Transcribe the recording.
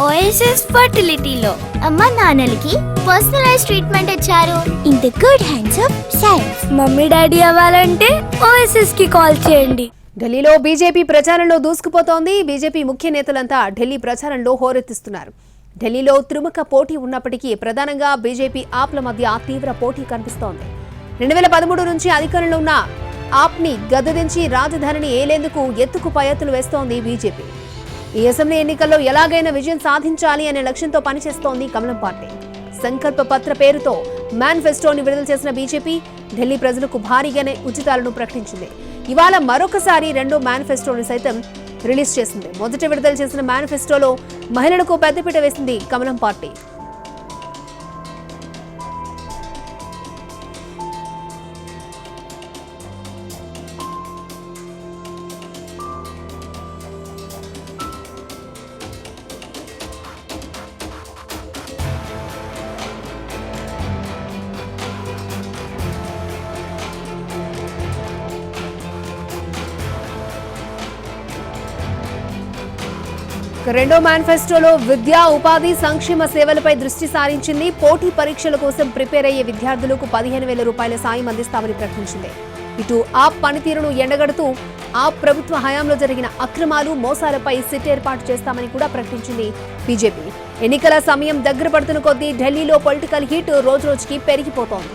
OSS ఫర్టిలిటీలో అమ్మ నాన్నలకి personalise treatment ఇచ్చారు in the good hands of science. Mummy daddy అవ్వాలంటే OSS కి కాల్ చేయండి. ఢిల్లీలో బీజేపీ ప్రచారంలో దూసుకుపోతోంది. బీజేపీ ముఖ్య నేతలంతా ఢిల్లీ ప్రచారంలో హోరెత్తిస్తున్నారు. ఢిల్లీలో త్రిముఖ పోటీ ఉన్నప్పటికీ ప్రధానంగా బీజేపీ ఆప్ల మధ్య తీవ్ర పోటీ కనిపిస్తోంది. 2013 నుంచి అధికారంలో ఉన్న ఆప్ని గద్దెదించి రాజధానిని ఏలేందుకు ఎత్తుకు పయత్తులు వేస్తోంది బీజేపీ. ఈ అసెంబ్లీ ఎన్నికల్లో ఎలాగైనా విజయం సాధించాలి అనే లక్ష్యంతో పనిచేస్తోంది కమలం పార్టీ. సంకల్ప పత్ర పేరుతో మేనిఫెస్టోని విడుదల చేసిన బీజేపీ ఢిల్లీ ప్రజలకు భారీగానే ఉచితాలను ప్రకటించింది. ఇవాళ మరొకసారి రెండో మేనిఫెస్టోని సైతం రిలీజ్ చేసింది. మొదట విడుదల చేసిన మేనిఫెస్టోలో మహిళలకు పెద్దపీట వేసింది కమలం పార్టీ. రెండో మేనిఫెస్టోలో విద్యా, ఉపాధి, సంక్షేమ సేవలపై దృష్టి సారించింది. పోటీ పరీక్షల కోసం ప్రిపేర్ అయ్యే విద్యార్థులకు 15,000 రూపాయల సాయం అందిస్తామని ప్రకటించింది. ఇటు ఆప్ పనితీరును ఎండగడుతూ ఆప్ ప్రభుత్వ హయాంలో జరిగిన అక్రమాలు, మోసాలపై సిట్ ఏర్పాటు చేస్తామని కూడా ప్రకటించింది బీజేపీ. ఎన్నికల సమయం దగ్గర పడుతున్న కొద్దీ ఢిల్లీలో పొలిటికల్ హీట్ రోజురోజుకి పెరిగిపోతోంది.